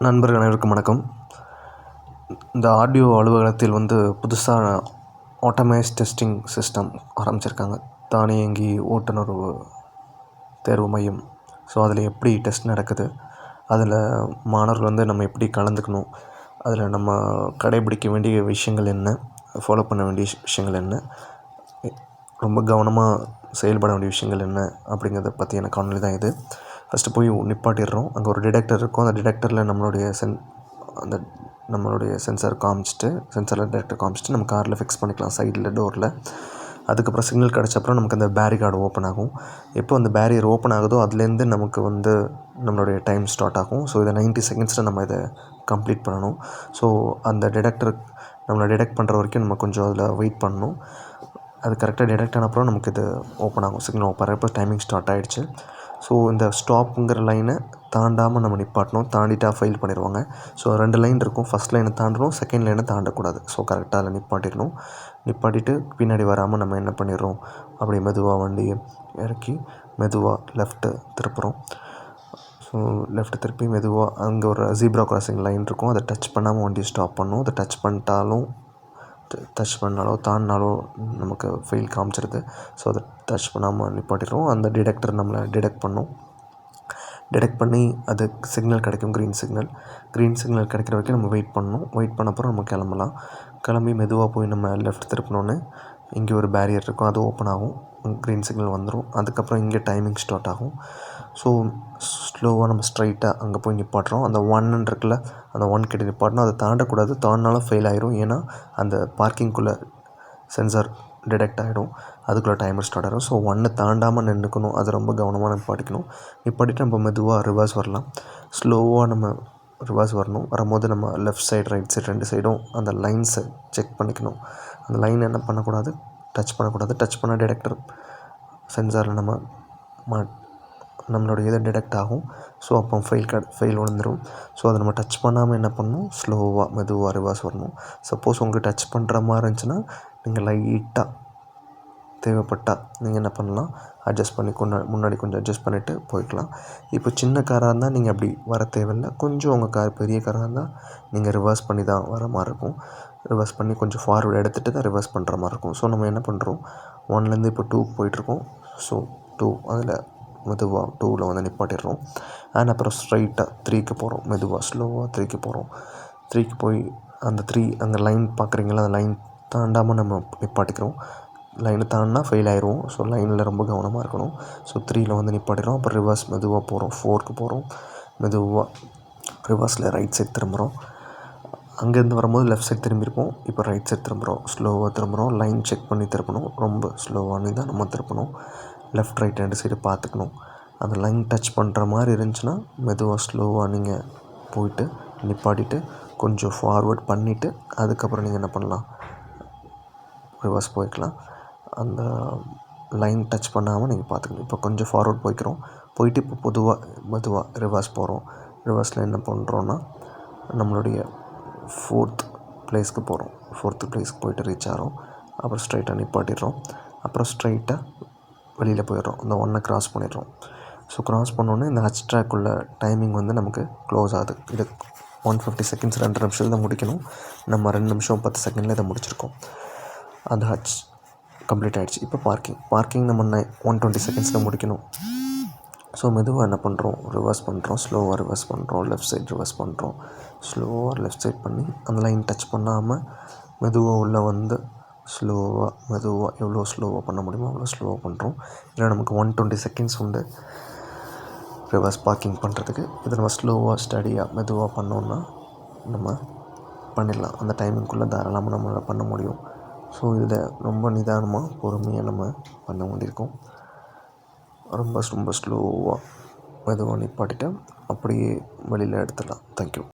நண்பர்கள் அனைவருக்கும் வணக்கம். இந்த ஆர்டிஓ அலுவலகத்தில் புதுசாக ஆட்டோமைஸ் டெஸ்டிங் சிஸ்டம் ஆரம்பிச்சிருக்காங்க. தானியங்கி ஓட்டுநர் தேர்வு மையம். ஸோ அதில் எப்படி டெஸ்ட் நடக்குது, அதில் மாணவர்கள் நம்ம எப்படி கலந்துக்கணும், அதில் நம்ம கடைபிடிக்க வேண்டிய விஷயங்கள் என்ன, ஃபாலோ பண்ண வேண்டிய விஷயங்கள் என்ன, ரொம்ப கவனமாக செயல்பட வேண்டிய விஷயங்கள் என்ன அப்படிங்கிறத பற்றியான காணொலி தான் இது. ஃபஸ்ட்டு போய் நிப்பாட்டிடுறோம். அங்கே ஒரு டிடெக்டர் இருக்கும். அந்த டிடெக்டரில் நம்மளுடைய சென்சார் காமிச்சிட்டு, சென்சாரில் டிடெக்டர் காமிச்சிட்டு நம்ம காரில் ஃபிக்ஸ் பண்ணிக்கலாம் சைடில் டோரில். அதுக்கப்புறம் சிக்னல் கிடச்சப்பறம் நமக்கு அந்த பேரிகார்டு ஓப்பன் ஆகும். எப்போ அந்த பேரியர் ஓப்பன் ஆகுதோ அதுலேருந்து நமக்கு நம்மளுடைய டைம் ஸ்டார்ட் ஆகும். ஸோ இதை 90 செகண்ட்ஸில் நம்ம இதை கம்ப்ளீட் பண்ணணும். ஸோ அந்த டிடெக்டர் நம்மளை டிடெக்ட் பண்ணுற வரைக்கும் நம்ம கொஞ்சம் அதில் வெயிட் பண்ணணும். அது கரெக்டாக டிடெக்ட் ஆன அப்புறம் நமக்கு இது ஓப்பன் ஆகும். சிக்னல் ஓப்பன் ஆகிறப்போ டைமிங் ஸ்டார்ட் ஆகிடுச்சு. ஸோ இந்த ஸ்டாப்புங்கிற லைனை தாண்டாமல் நம்ம நிப்பாட்டணும். தாண்டிட்டா ஃபெயில் பண்ணிடுவாங்க. ஸோ 2 லைன் இருக்கும். ஃபஸ்ட் லைனை தாண்டணும், செகண்ட் லைனை தாண்டக்கூடாது. ஸோ கரெக்டாக அதில் நிப்பாட்டிடணும். நிப்பாட்டிட்டு பின்னாடி வராமல் நம்ம என்ன பண்ணிடுறோம், அப்படி மெதுவாக வண்டியை இறக்கி மெதுவாக லெஃப்ட்டு திருப்புறோம். ஸோ லெஃப்ட் திருப்பி மெதுவாக அங்கே ஒரு ஜீப்ரா கிராசிங் லைன் இருக்கும். அதை டச் பண்ணாமல் வண்டியை ஸ்டாப் பண்ணணும். அதை டச் பண்ணாலோ தாண்டினாலோ நமக்கு ஃபெயில் காமிச்சிருது. ஸோ அதை டச் பண்ணாமல் நிப்பாட்டிடுறோம். அந்த டிடெக்டர் நம்மளை டிடெக்ட் பண்ணி அது சிக்னல் கிடைக்கும், க்ரீன் சிக்னல் கிடைக்கிற வரைக்கும் நம்ம வெயிட் பண்ணணும். வெயிட் பண்ண அப்புறம் நம்ம கிளம்பி மெதுவாக போய் நம்ம லெஃப்ட் திருப்பினோன்னே இங்கே ஒரு பேரியர் இருக்கும். அது ஓப்பன் ஆகும், க்ரீன் சிக்னல் வந்துடும். அதுக்கப்புறம் இங்கே டைமிங் ஸ்டார்ட் ஆகும். ஸோ ஸ்லோவாக நம்ம ஸ்ட்ரைட்டாக அங்கே போய் நிப்பாட்டுறோம். அந்த 1 இருக்குல்ல, அந்த 1 கிட்ட நிப்பாட்டணும். அதை தாண்டக்கூடாது. தாண்டினாலும் ஃபெயில் ஆயிரும். ஏன்னா அந்த பார்க்கிங்குள்ளே சென்சார் டிடெக்ட் ஆகிடும். அதுக்குள்ளே டைமர் ஸ்டார்ட் ஆகிடும். ஸோ 1 தாண்டாமல் நின்றுக்கணும். அது ரொம்ப கவனமாக நிப்பாட்டிட்டு நம்ம மெதுவாக ரிவர்ஸ் வரலாம். ஸ்லோவாக நம்ம ரிவர்ஸ் வரணும். வரும்போது நம்ம லெஃப்ட் சைடு ரைட் சைடு 2 சைடும் அந்த லைன்ஸை செக் பண்ணிக்கணும். அந்த லைன் என்ன பண்ணக்கூடாது, டச் பண்ண டிடெக்டர் சென்சாரில் நம்மளுடைய இதை டிடெக்ட் ஆகும். ஸோ அப்போ ஃபெயில் விழுந்துடும். ஸோ அதை நம்ம டச் பண்ணாமல் என்ன பண்ணணும், மெதுவாக ரிவர்ஸ் வரணும். சப்போஸ் உங்களுக்கு டச் பண்ணுற மாதிரி இருந்துச்சுன்னா நீங்கள் லைட்டாக தேவைப்பட்டால் நீங்கள் என்ன பண்ணலாம், அட்ஜஸ்ட் பண்ணி முன்னாடி கொஞ்சம் அட்ஜஸ்ட் பண்ணிவிட்டு போய்க்கலாம். இப்போ சின்ன காராக இருந்தால் நீங்கள் அப்படி வர தேவையில்லை. கொஞ்சம் உங்கள் கார் பெரிய காராக இருந்தால் நீங்கள் ரிவர்ஸ் பண்ணி தான் வர மாதிரி இருக்கும். ரிவர்ஸ் பண்ணி கொஞ்சம் ஃபார்வர்டு எடுத்துகிட்டு தான் ரிவர்ஸ் பண்ணுற மாதிரி இருக்கும். ஸோ நம்ம என்ன பண்ணுறோம், 1லேருந்து இப்போ 2 போயிட்டுருக்கோம். ஸோ 2 அதில் மெதுவாக 2ல் நிப்பாட்டிடுறோம். அண்ட் அப்புறம் ஸ்ட்ரைட்டாக 3க்கு போகிறோம். மெதுவாக ஸ்லோவாக 3க்கு போகிறோம். 3க்கு போய் அந்த 3 அங்கே லைன் பார்க்குறீங்களா, அந்த லைன் தாண்டாமல் நம்ம நிப்பாட்டிக்கிறோம். லைனை தாண்டினா ஃபெயில் ஆயிடுவோம். ஸோ லைனில் ரொம்ப கவனமாக இருக்கணும். ஸோ 3ல் நிப்பாட்டிடுறோம். அப்புறம் ரிவர்ஸ் மெதுவாக போகிறோம். 4க்கு போகிறோம். மெதுவாக ரிவர்ஸில் ரைட் சைட் திரும்புகிறோம். அங்கேருந்து வரும்போது லெஃப்ட் சைட் திரும்பியிருப்போம். இப்போ ரைட் சைட் திரும்புகிறோம். ஸ்லோவாக திரும்புகிறோம். லைன் செக் பண்ணி திருப்பணும். ரொம்ப ஸ்லோவாக தான் நம்ம திருப்பணும். லெஃப்ட் ரைட் 2 சைடு பார்த்துக்கணும். அந்த லைன் டச் பண்ணுற மாதிரி இருந்துச்சுன்னா மெதுவாக ஸ்லோவாக நீங்கள் போயிட்டு நிப்பாட்டிட்டு கொஞ்சம் ஃபார்வர்ட் பண்ணிவிட்டு அதுக்கப்புறம் நீங்கள் என்ன பண்ணலாம், ரிவர்ஸ் போய்க்கலாம். அந்த லைன் டச் பண்ணாமல் நீங்கள் பார்த்துக்கணும். இப்போ கொஞ்சம் ஃபார்வர்ட் போயிட்டு இப்போ மெதுவாக ரிவர்ஸ் போகிறோம். ரிவர்ஸில் என்ன பண்ணுறோன்னா நம்மளுடைய 4th பிளேஸ்க்கு போகிறோம். 4th பிளேஸ்க்கு போயிட்டு ரீச் ஆகிறோம். அப்புறம் ஸ்ட்ரைட்டாக நிப்பாட்டிடுறோம். அப்புறம் ஸ்ட்ரைட்டாக வெளியில் போயிடுறோம். அந்த 1 கிராஸ் பண்ணிடுறோம். ஸோ கிராஸ் பண்ணோன்னே இந்த ஹச் ட்ராக்குள்ள டைமிங் நமக்கு க்ளோஸ் ஆகுது. இது 150 செகண்ட்ஸ் 2 நிமிஷத்தில் தான் முடிக்கணும். நம்ம 2 நிமிஷம் 10 செகண்டில் இதை முடிச்சிருக்கோம். அந்த ஹச் கம்ப்ளீட் ஆகிடுச்சு. இப்போ பார்க்கிங் நம்ம 120 செகண்ட்ஸில் முடிக்கணும். ஸோ மெதுவாக என்ன பண்ணுறோம், ரிவர்ஸ் பண்ணுறோம். ஸ்லோவாக ரிவர்ஸ் பண்ணுறோம். லெஃப்ட் சைட் ரிவர்ஸ் பண்ணுறோம். ஸ்லோவாக லெஃப்ட் சைட் பண்ணி அந்த லைன் டச் பண்ணாமல் மெதுவாக உள்ளே மெதுவாக எவ்வளோ ஸ்லோவாக பண்ண முடியுமோ அவ்வளோ ஸ்லோவாக பண்ணுறோம். இதில் நமக்கு 120 செகண்ட்ஸ் ரிவர்ஸ் பார்க்கிங் பண்ணுறதுக்கு. இதை நம்ம ஸ்லோவாக ஸ்டடியாக மெதுவாக பண்ணோன்னா நம்ம பண்ணிடலாம். அந்த டைமிங்குள்ளே தாராளமாக நம்மளால் பண்ண முடியும். ஸோ இதை ரொம்ப நிதானமாக பொறுமையாக நம்ம பண்ண வேண்டியிருக்கோம். ரொம்ப ஸ்லோவாக மெதுவாக நிப்பாட்டிட்டு அப்படியே வெளியில் எடுத்துடலாம். தேங்க்யூ.